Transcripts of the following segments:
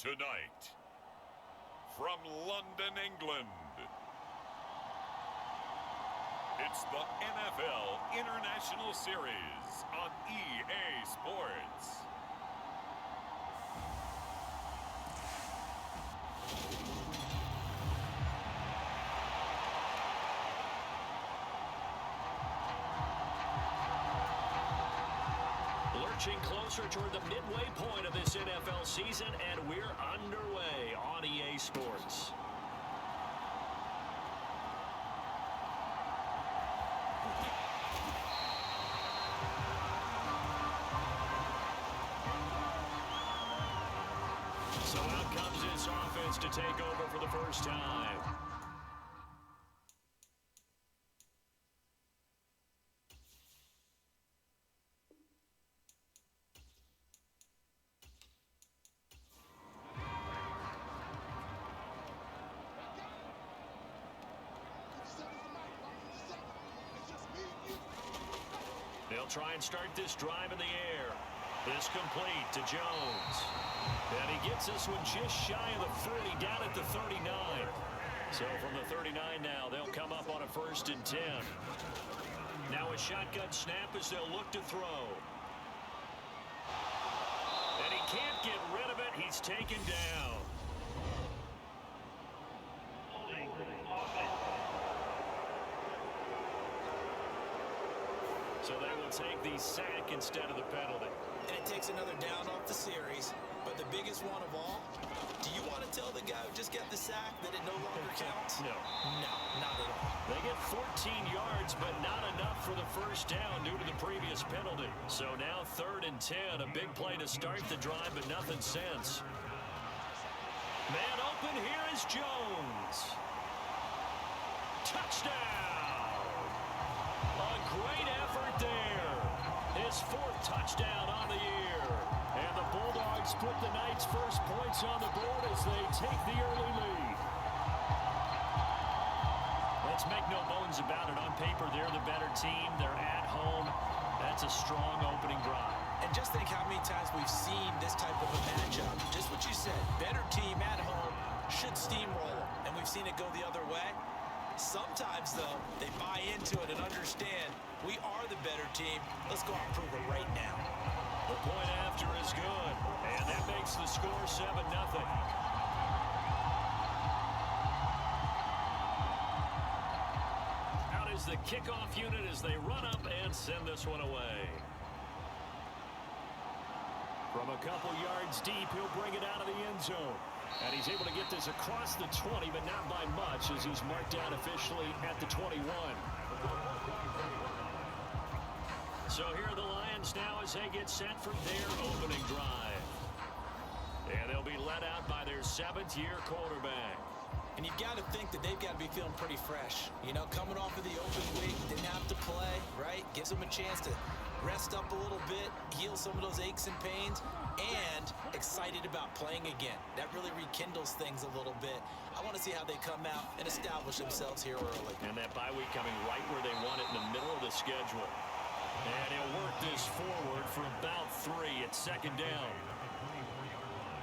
Tonight, from London, England, it's the NFL International Series on EA Sports. Lurching closer toward the midway point of this NFL season, and we're underway on EA Sports. So out comes this offense to take over for the first time. They'll try and start this drive in the air. This complete to Jones. And he gets this one just shy of the 40, down at the 39. So from the 39 now, they'll come up on a 1st and 10. Now a shotgun snap as they'll look to throw. And he can't get rid of it. He's taken down. So they will take the sack instead of the penalty. And it takes another down off the series. But the biggest one of all, do you want to tell the guy who just got the sack that it no longer counts? No. No, not at all. They get 14 yards, but not enough for the first down due to the previous penalty. So now 3rd and 10, a big play to start the drive, but nothing since. Man open, here is Jones. Touchdown! A great effort there. His 4th touchdown on the year. And the Bulldogs put the night's first points on the board as they take the early lead. Let's make no bones about it. On paper, they're the better team. They're at home. That's a strong opening drive. And just think how many times we've seen this type of a matchup. Just what you said, better team at home should steamroll. And we've seen it go the other way. Sometimes, though, they buy into it and understand we are the better team. Let's go out and prove it right now. The point after is good, and that makes the score 7-0. Out is the kickoff unit as they run up and send this one away. From a couple yards deep, he'll bring it out of the end zone. And he's able to get this across the 20, but not by much as he's marked down officially at the 21. So here are the Lions now as they get set for their opening drive. And they'll be led out by their 7th-year quarterback. And you've got to think that they've got to be feeling pretty fresh. You know, coming off of the open week, didn't have to play, right? Gives them a chance to rest up a little bit, heal some of those aches and pains, and excited about playing again. That really rekindles things a little bit. I want to see how they come out and establish themselves here early. And that bye week coming right where they want it in the middle of the schedule. And he'll work this forward for about 3 at 2nd down.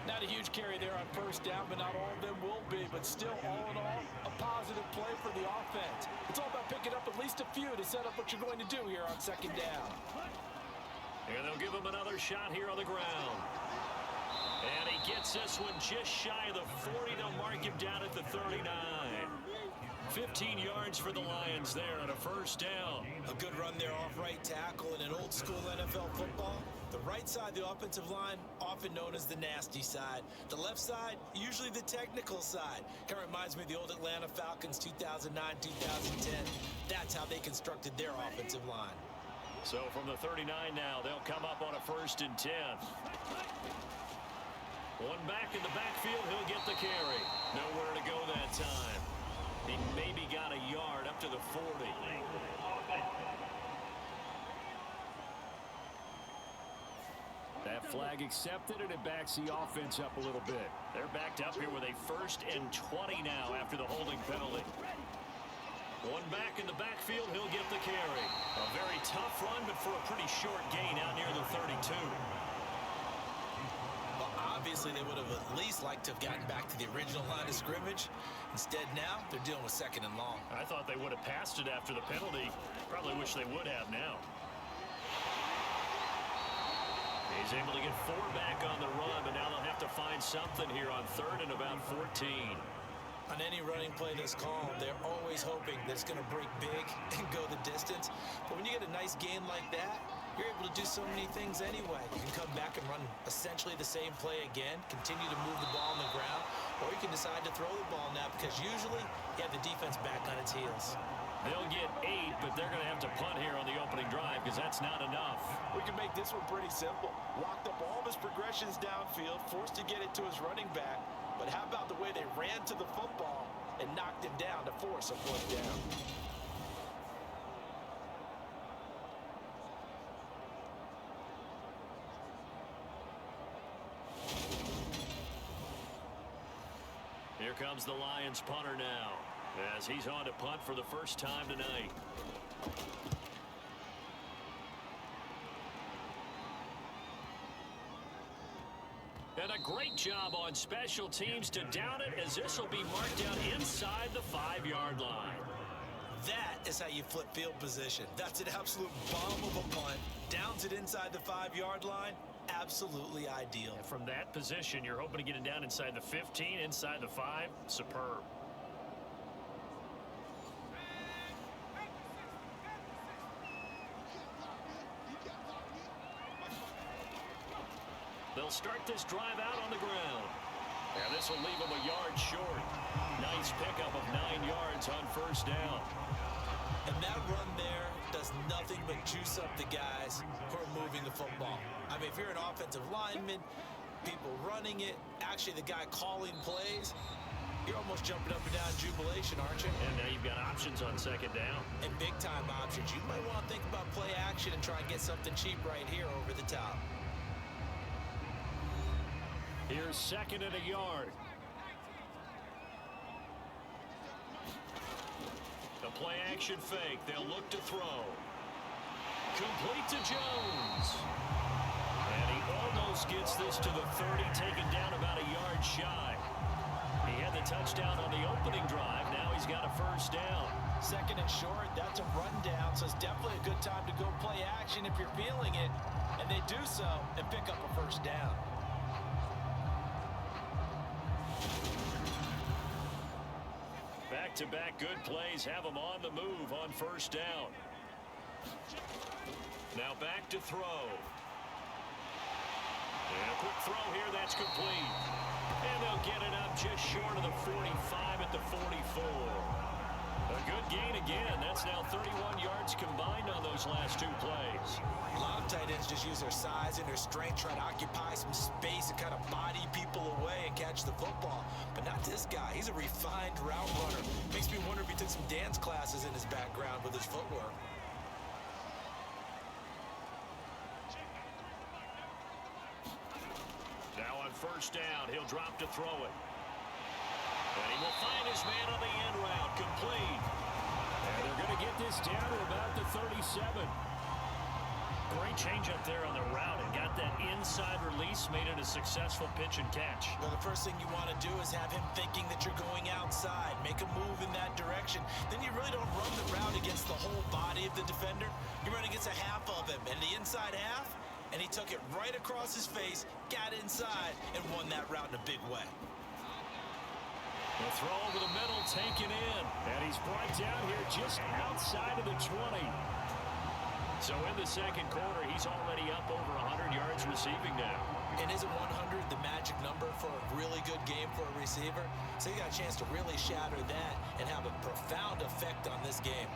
Not a huge carry there on 1st down, but not all of them will be. But still, all in all, a positive play for the offense. It's all about picking up at least a few to set up what you're going to do here on 2nd down. And they'll give him another shot here on the ground. And he gets this one just shy of the 40. They'll mark him down at the 39. 15 yards for the Lions there on a 1st down. A good run there off right tackle in an old-school NFL football. The right side of the offensive line, often known as the nasty side. The left side, usually the technical side. Kind of reminds me of the old Atlanta Falcons 2009, 2010. That's how they constructed their offensive line. So from the 39 now, they'll come up on a 1st and 10. One back in the backfield, he'll get the carry. Nowhere to go that time. He maybe got a yard up to the 40. That flag accepted, and it backs the offense up a little bit. They're backed up here with a 1st and 20 now after the holding penalty. One back in the backfield, he'll get the carry. A very tough run, but for a pretty short gain out near the 32. Well, Obviously, they would have at least liked to have gotten back to the original line of scrimmage. Instead, now they're dealing with 2nd and long. I thought they would have passed it after the penalty. Probably wish they would have now. He's able to get 4 back on the run, but now they'll have to find something here on 3rd and about 14. On any running play that's called, they're always hoping that it's going to break big and go the distance. But when you get a nice gain like that, you're able to do so many things anyway. You can come back and run essentially the same play again, continue to move the ball on the ground, or you can decide to throw the ball now because usually you have the defense back on its heels. They'll get 8, but they're going to have to punt here on the opening drive because that's not enough. We can make this one pretty simple. Locked up all of his progressions downfield, forced to get it to his running back. But how about the way they ran to the football and knocked him down to force a 4th down? Here comes the Lions punter now, as he's on to punt for the first time tonight. And a great job on special teams to down it, as this will be marked down inside the 5-yard line. That is how you flip field position. That's an absolute bomb of a punt. Downs it inside the 5-yard line. Absolutely ideal. And from that position, you're hoping to get it down inside the 15, inside the 5. Superb. They'll start this drive out on the ground. And this will leave them a yard short. Nice pickup of 9 yards on 1st down. And that run there does nothing but juice up the guys who are moving the football. I mean, if you're an offensive lineman, people running it, actually the guy calling plays, you're almost jumping up and down in jubilation, aren't you? And now you've got options on 2nd down. And big-time options. You might want to think about play action and try and get something cheap right here over the top. Here's 2nd and a yard. The play action fake. They'll look to throw. Complete to Jones. And he almost gets this to the 30, taken down about a yard shy. He had the touchdown on the opening drive. Now he's got a 1st down. 2nd and short, that's a rundown, so it's definitely a good time to go play action if you're feeling it. And they do so and pick up a 1st down. Back-to-back good plays have them on the move on 1st down. Now back to throw. And a quick throw here, that's complete. And they'll get it up just short of the 45 at the 44. A good gain again. That's now 31 yards combined on those last 2 plays. A lot of tight ends just use their size and their strength, try to occupy some space and kind of body people away and catch the football. But not this guy. He's a refined route runner. Makes me wonder if he took some dance classes in his background with his footwork. Now on 1st down, he'll drop to throw it. And he will find his man on the end route, complete. And they're going to get this down to about the 37. Great change up there on the route and got that inside release, made it a successful pitch and catch. Well, the first thing you want to do is have him thinking that you're going outside, make a move in that direction. Then you really don't run the route against the whole body of the defender. You run against a half of him, and the inside half, and he took it right across his face, got inside, and won that route in a big way. The throw over the middle taken in, and he's brought down here just outside of the 20. So in the 2nd quarter, he's already up over 100 yards receiving now. And isn't 100 the magic number for a really good game for a receiver? So you got a chance to really shatter that and have a profound effect on this game.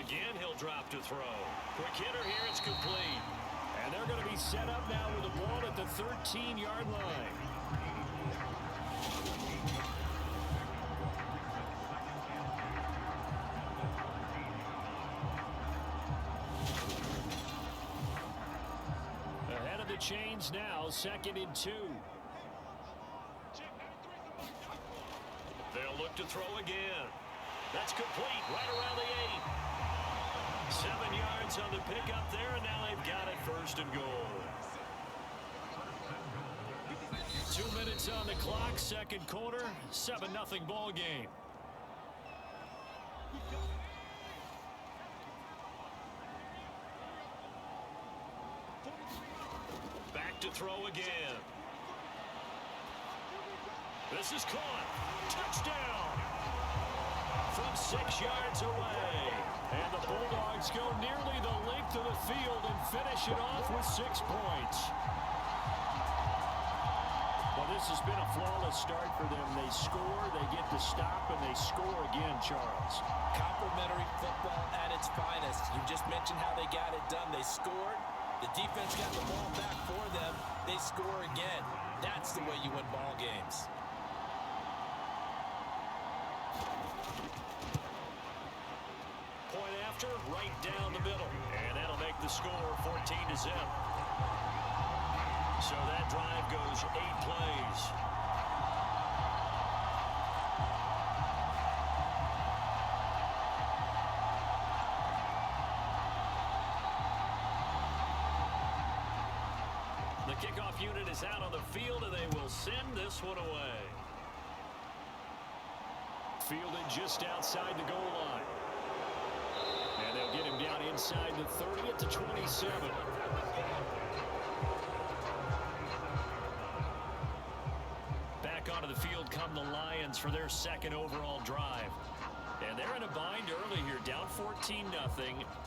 Again, he'll drop to throw. Quick hitter here, it's complete. And they're going to be set up now with the ball at the 13-yard line. Ahead of the chains now, 2nd and 2. look to throw again. That's complete right around the 8. 7 yards on the pickup there, and now they've got it first and goal. 2 minutes on the clock, second quarter, 7-0 ball game. Back to throw again. This is caught. Touchdown! From 6 yards away. And the Bulldogs go nearly the length of the field and finish it off with 6 points. Well, this has been a flawless start for them. They score, they get to stop, and they score again, Charles. Complimentary football at its finest. You just mentioned how they got it done. They scored. The defense got the ball back for them. They score again. That's the way you win ball games. Point after, right down the middle. And that'll make the score 14-0. So that drive goes 8 plays. The kickoff unit is out on the field, and they will send this one away. Fielded just outside the goal line. And they'll get him down inside the 30 at the 27. Back onto the field come the Lions for their second overall drive. And they're in a bind early here, down 14-0.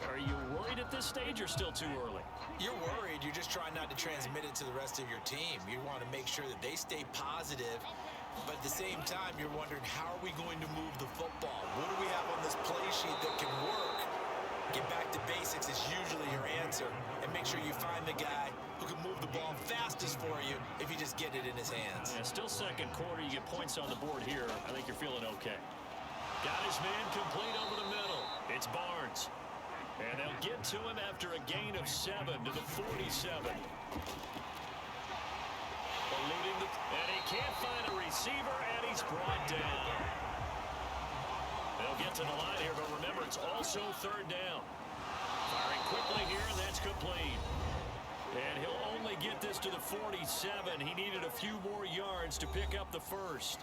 Are you worried at this stage or still too early? You're worried. You're just trying not to transmit it to the rest of your team. You want to make sure that they stay positive. But at the same time, you're wondering, how are we going to move the football? What do we have on this play sheet that can work? Get back to basics is usually your answer. And make sure you find the guy who can move the ball fastest for you if you just get it in his hands. Yeah, still second quarter. You get points on the board here. I think you're feeling okay. Got his man complete over the middle. It's Barnes. And they'll get to him after a gain of 7 to the 47. And he can't find a receiver, and he's brought down. They'll get to the line here, but remember, it's also third down. Firing quickly here, and that's complete. And he'll only get this to the 47. He needed a few more yards to pick up the first.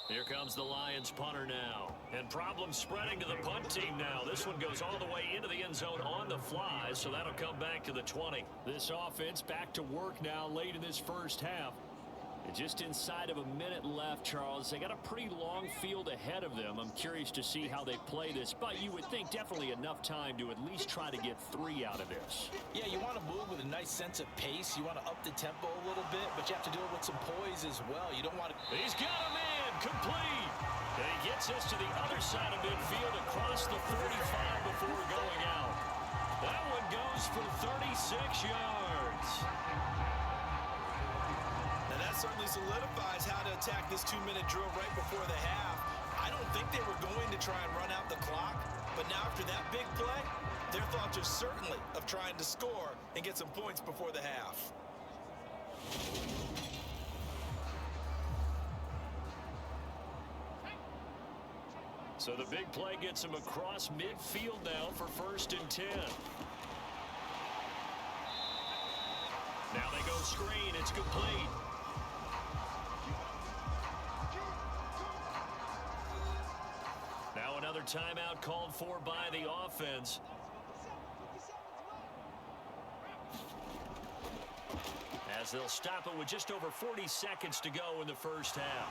Here comes the Lions punter now. And problem spreading to the punt team now. This one goes all the way into the end zone on the fly, so that'll come back to the 20. This offense back to work now late in this first half. And just inside of a minute left, Charles. They got a pretty long field ahead of them. I'm curious to see how they play this, but you would think definitely enough time to at least try to get 3 out of this. Yeah, you want to move with a nice sense of pace. You want to up the tempo a little bit, but you have to do it with some poise as well. You don't want to... He's got a man complete. And he gets us to the other side of midfield across the 45 before going out. That one goes for 36 yards. Now that certainly solidifies how to attack this 2-minute drill right before the half. I don't think they were going to try and run out the clock, but now after that big play, their thoughts are certainly of trying to score and get some points before the half. So the big play gets him across midfield now for 1st and 10. Now they go screen. It's complete. Now another timeout called for by the offense. As they'll stop it with just over 40 seconds to go in the first half.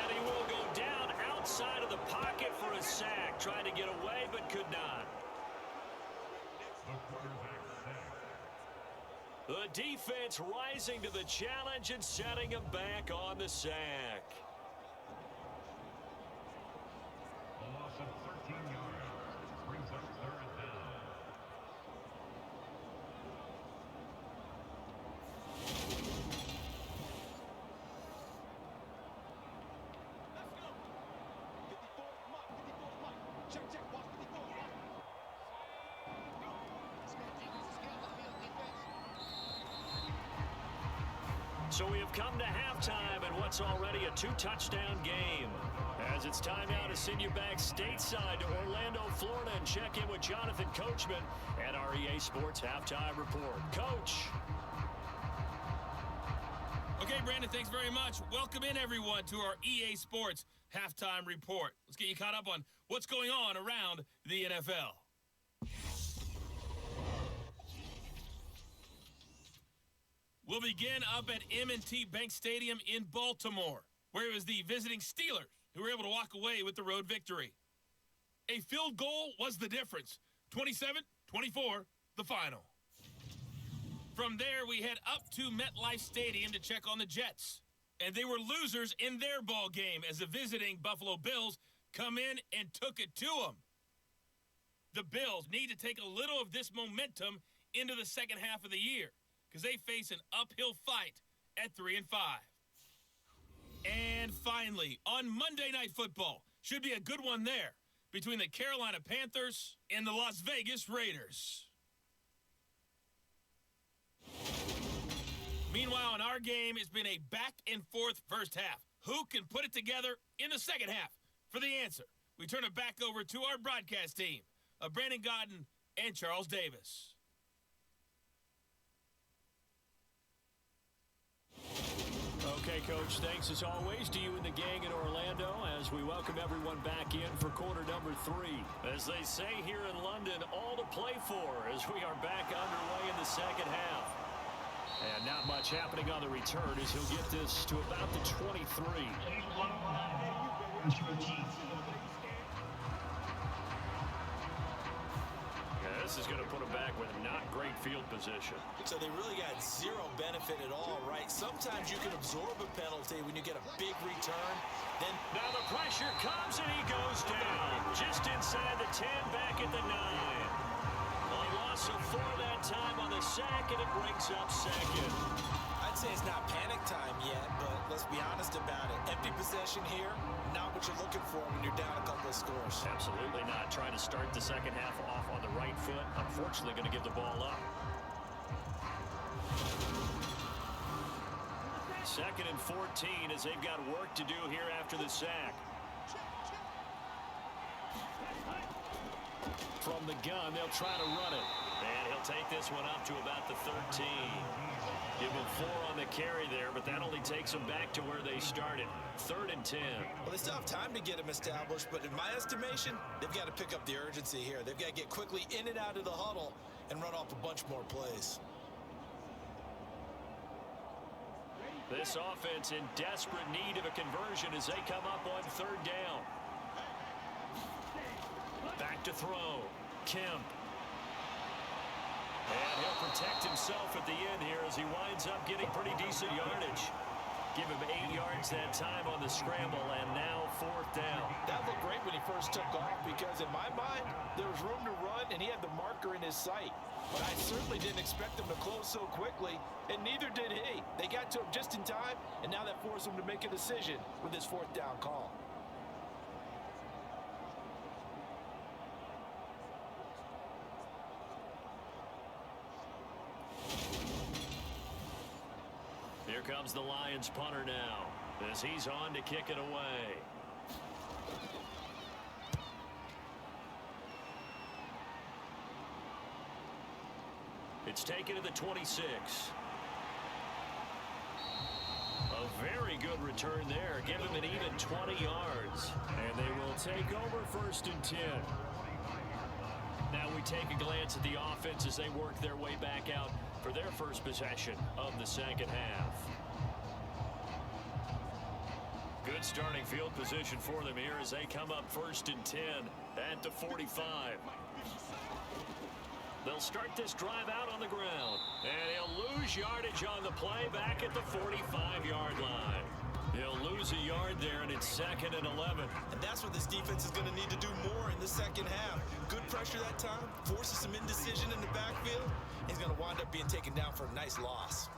And he will go down outside of the pocket for a sack. Trying to get away, but could not. The defense rising to the challenge and setting him back on the sack. A loss of 13 yards brings up 3rd down. So we have come to halftime in what's already a 2-touchdown game. As it's time now to send you back stateside to Orlando, Florida, and check in with Jonathan Coachman at our EA Sports Halftime Report. Coach. Okay, Brandon, thanks very much. Welcome in, everyone, to our EA Sports Halftime Report. Let's get you caught up on what's going on around the NFL. We'll begin up at M&T Bank Stadium in Baltimore, where it was the visiting Steelers who were able to walk away with the road victory. A field goal was the difference. 27-24, the final. From there, we head up to MetLife Stadium to check on the Jets. And they were losers in their ball game as the visiting Buffalo Bills come in and took it to them. The Bills need to take a little of this momentum into the second half of the year, because they face an uphill fight at 3-5. And finally, on Monday Night Football, should be a good one there, between the Carolina Panthers and the Las Vegas Raiders. Meanwhile, in our game, it's been a back-and-forth first half. Who can put it together in the second half? For the answer, we turn it back over to our broadcast team of Brandon Godden and Charles Davis. Okay, Coach, thanks as always to you and the gang in Orlando as we welcome everyone back in for quarter number 3. As they say here in London, all to play for as we are back underway in the second half. And not much happening on the return as he'll get this to about the 23. This is going to put him back with not great field position. So they really got zero benefit at all, right? Sometimes you can absorb a penalty when you get a big return. Then now the pressure comes and he goes down. Just inside the 10, back at the 9. Well, he lost some 4 that time on the sack, and it brings up second. I'd say it's not panic time yet, but let's be honest about it. Empty possession here, not what you're looking for when you're down a couple of scores. Absolutely not. Trying to start the second half off on the right foot. Unfortunately, going to give the ball up. 2nd and 14 as they've got work to do here after the sack. From the gun, they'll try to run it. And he'll take this one up to about the 13. Give him 4 on the carry there, but that only takes them back to where they started. 3rd and 10. Well, they still have time to get him established, but in my estimation, they've got to pick up the urgency here. They've got to get quickly in and out of the huddle and run off a bunch more plays. This offense in desperate need of a conversion as they come up on 3rd down. Back to throw. Kemp. And he'll protect himself at the end here as he winds up getting pretty decent yardage. Give him 8 yards that time on the scramble, and now 4th down. That looked great when he first took off because in my mind, there was room to run and he had the marker in his sight. But I certainly didn't expect him to close so quickly, and neither did he. They got to him just in time, and now that forced him to make a decision with his 4th down call. Here comes the Lions punter now as he's on to kick it away. It's taken to the 26. A very good return there. Give him an even 20 yards. And they will take over 1st and 10. Now we take a glance at the offense as they work their way back out for their first possession of the second half. Good starting field position for them here as they come up 1st and 10 at the 45. They'll start this drive out on the ground. And he'll lose yardage on the play back at the 45-yard line. He'll lose a yard there, and it's 2nd and 11. And that's what this defense is going to need to do more in the second half. Good pressure that time, forces some indecision in the backfield. He's going to wind up being taken down for a nice loss.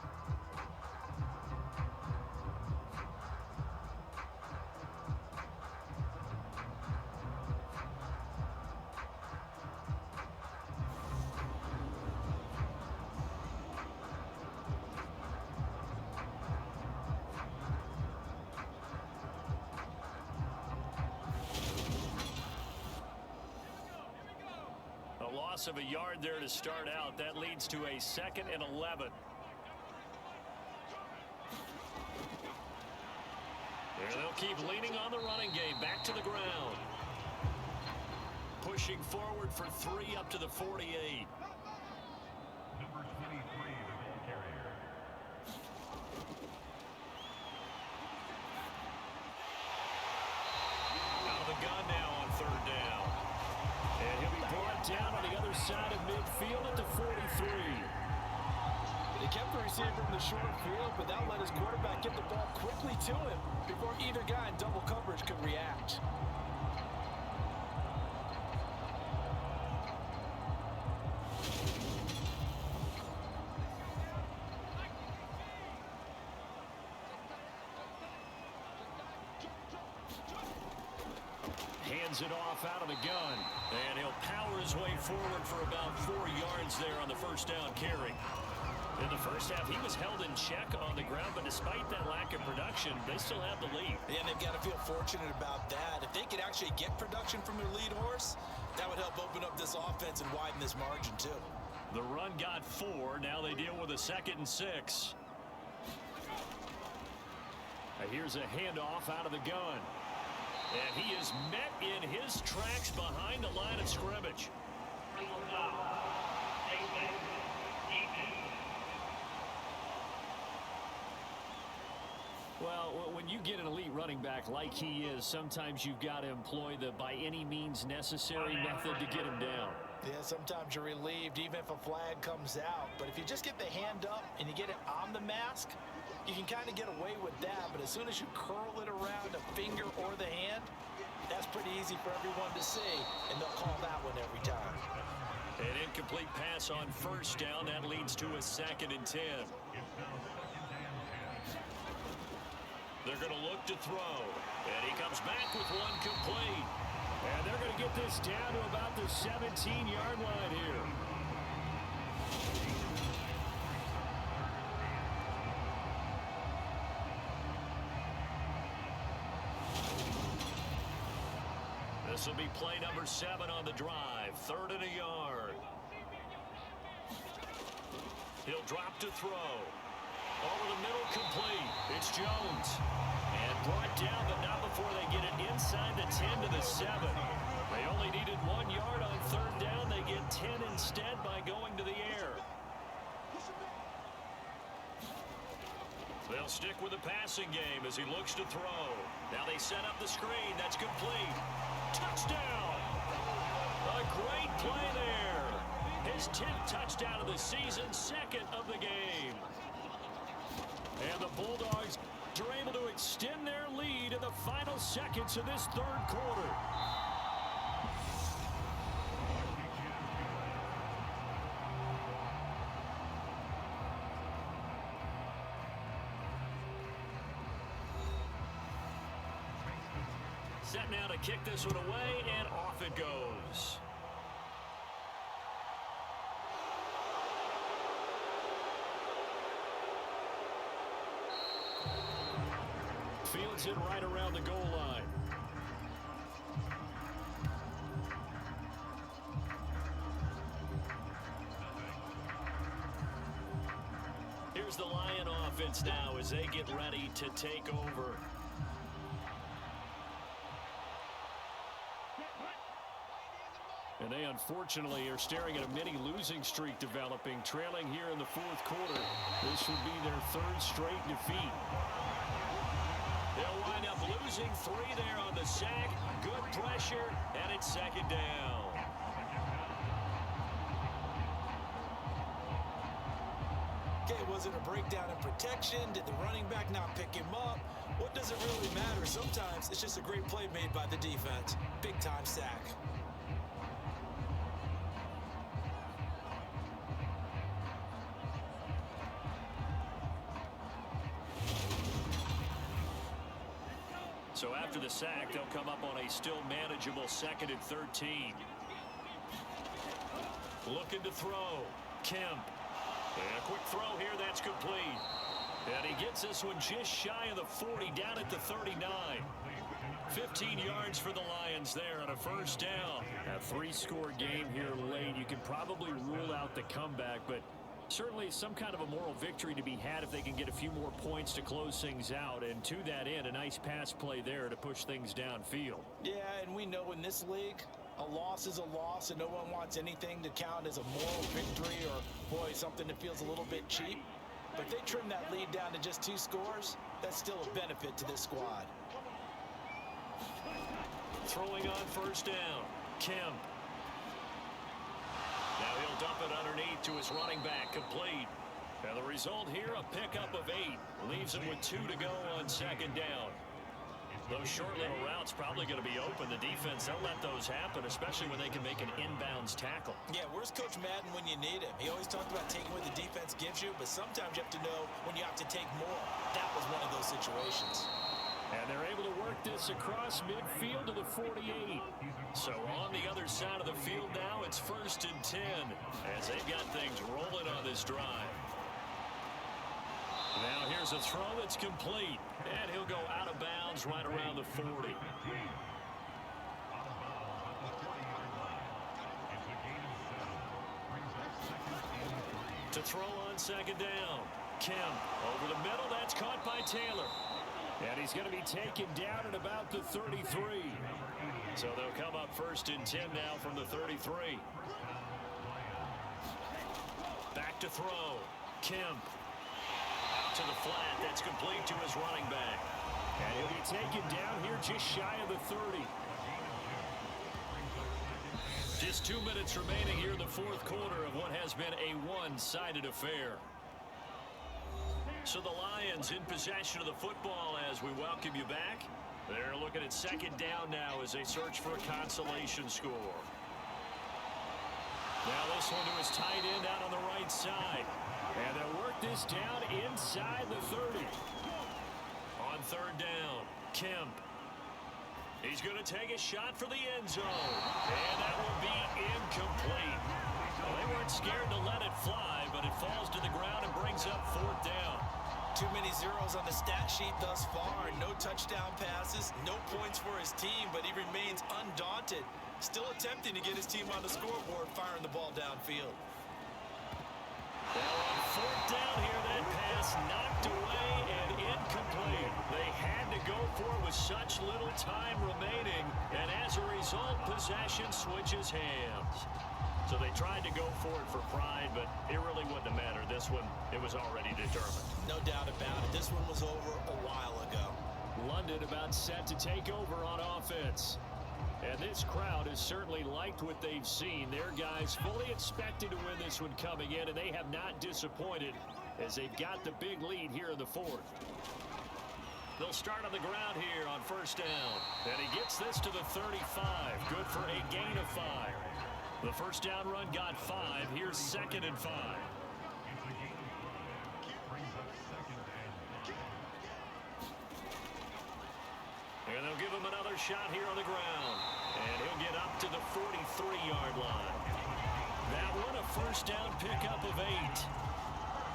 loss of a yard there to start out. That leads to a 2nd and 11. And they'll keep leaning on the running game. Back to the ground. Pushing forward for 3 up to the 48. Number 23, the ball carrier. Out of the gun now on 3rd down. And he'll be brought down on the other side of midfield at the 43. They kept the receiver in the short field, but that let his quarterback get the ball quickly to him before either guy in double coverage could react. Hands it off out of the gun. And he'll power his way forward for about 4 yards there on the 1st down carry. In the first half, he was held in check on the ground, but despite that lack of production, they still have the lead. And they've got to feel fortunate about that. If they could actually get production from their lead horse, that would help open up this offense and widen this margin, too. The run got 4. Now they deal with a 2nd and 6. Here's a handoff out of the gun. And he is met in his tracks behind the line of scrimmage. Well, when you get an elite running back like he is, sometimes you've got to employ the by any means necessary method to get him down. Yeah, sometimes you're relieved even if a flag comes out. But if you just get the hand up and you get it on the mask, you can kind of get away with that. But as soon as you curl it around a finger or the hand, that's pretty easy for everyone to see, and they'll call that one every time. An incomplete pass on 1st down. That leads to a 2nd and 10. They're going to look to throw. And he comes back with one complete. And they're going to get this down to about the 17-yard line here. This will be play number 7 on the drive. 3rd and a yard. He'll drop to throw. Over the middle, complete. It's Jones. And brought down, but not before they get it inside the 10 to the 7. They only needed 1 yard on 3rd down. They get 10 instead by going to the air. They'll stick with the passing game as he looks to throw. Now they set up the screen. That's complete. Touchdown! A great play there. His 10th touchdown of the season, 2nd of the game. And the Bulldogs are able to extend their lead in the final seconds of this 3rd quarter. Set now to kick this one away, and off it goes. Fields it right around the goal line. Here's the Lion offense now as they get ready to take over. And they unfortunately are staring at a mini losing streak developing, trailing here in the 4th quarter. This would be their 3rd straight defeat. They'll wind up losing 3 there on the sack. Good pressure, and it's 2nd down. Okay, was it a breakdown in protection? Did the running back not pick him up? What does it really matter? Sometimes it's just a great play made by the defense. Big-time sack. So after the sack, they'll come up on a still manageable 2nd and 13. Looking to throw. Kemp. And a quick throw here, that's complete. And he gets this one just shy of the 40, down at the 39. 15 yards for the Lions there on a first down. A three-score game here late. You can probably rule out the comeback, but certainly some kind of a moral victory to be had if they can get a few more points to close things out. And to that end, a nice pass play there to push things downfield. Yeah, and we know in this league, a loss is a loss, and no one wants anything to count as a moral victory or, boy, something that feels a little bit cheap. But if they trim that lead down to just 2 scores, that's still a benefit to this squad. Throwing on first down, Kemp. Now he'll dump it underneath to his running back, complete. And the result here, a pickup of 8. Leaves him with 2 to go on second down. Those short little routes probably going to be open. The defense, they'll let those happen, especially when they can make an inbounds tackle. Yeah, where's Coach Madden when you need him? He always talked about taking what the defense gives you, but sometimes you have to know when you have to take more. That was one of those situations. And they're able to work this across midfield to the 48. So on the other side of the field now, it's 1st and 10 as they've got things rolling on this drive. Now here's a throw that's complete, and he'll go out of bounds right around the 40. To throw on second down, Kemp over the middle, that's caught by Taylor. And he's going to be taken down at about the 33. So they'll come up 1st and 10 now from the 33. Back to throw, Kemp. To the flat, that's complete to his running back. And he'll be taken down here just shy of the 30. Just 2 minutes remaining here in the 4th quarter of what has been a one-sided affair. So the Lions in possession of the football as we welcome you back. They're looking at second down now as they search for a consolation score. Now this one to his tight end out on the right side. And they'll work this down inside the 30. On third down, Kemp. He's going to take a shot for the end zone. And that will be incomplete. Well, they weren't scared to let it fly, but it falls to the ground and brings up 4th down. Too many zeros on the stat sheet thus far. No touchdown passes, no points for his team, but he remains undaunted. Still attempting to get his team on the scoreboard, firing the ball downfield. Well, on 4th down here, that pass knocked away and incomplete. They had to go for it with such little time remaining, and as a result, possession switches hands. So they tried to go for it for pride, but it really wouldn't have mattered. This one, it was already determined. No doubt about it. This one was over a while ago. London about set to take over on offense. And this crowd has certainly liked what they've seen. Their guys fully expected to win this one coming in, and they have not disappointed as they've got the big lead here in the 4th. They'll start on the ground here on 1st down. And he gets this to the 35. Good for a gain of 5. The 1st down run got 5. Here's 2nd and 5. And they'll give him another shot here on the ground. And he'll get up to the 43-yard line. That one, a 1st down pickup of 8.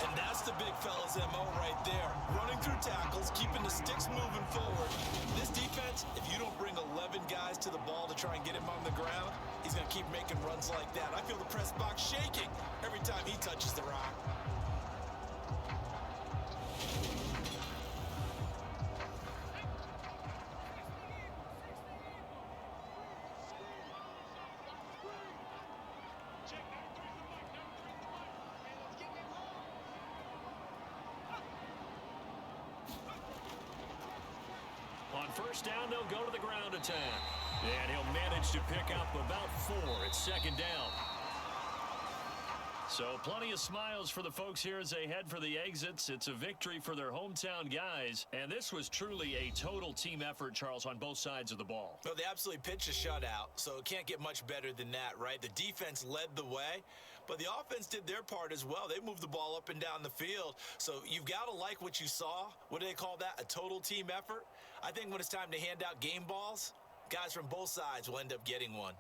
And that's the big fella's MO right there. Running through tackles, keeping the sticks moving forward. This defense, if you don't bring 11 guys to the ball to try and get him on the ground, he's going to keep making runs like that. I feel the press box shaking every time he touches the rock. On 1st down, they'll go to the ground attack. And he'll manage to pick up about 4. It's 2nd down. So plenty of smiles for the folks here as they head for the exits. It's a victory for their hometown guys. And this was truly a total team effort, Charles, on both sides of the ball. Well, they absolutely pitched a shutout, so it can't get much better than that, right? The defense led the way, but the offense did their part as well. They moved the ball up and down the field. So you've got to like what you saw. What do they call that? A total team effort? I think when it's time to hand out game balls, guys from both sides will end up getting one.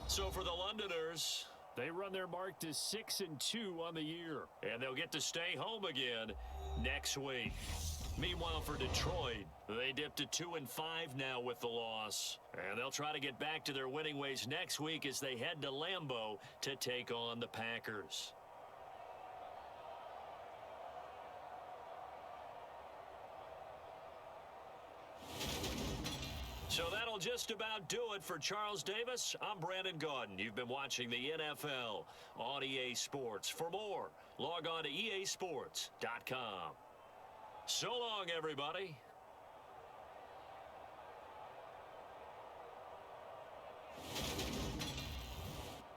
So for the Londoners, they run their mark to 6-2 on the year. And they'll get to stay home again next week. Meanwhile, for Detroit, they dipped to 2-5 now with the loss. And they'll try to get back to their winning ways next week as they head to Lambeau to take on the Packers. So that'll just about do it for Charles Davis. I'm Brandon Gaudin. You've been watching the NFL on EA Sports. For more, log on to easports.com. So long, everybody.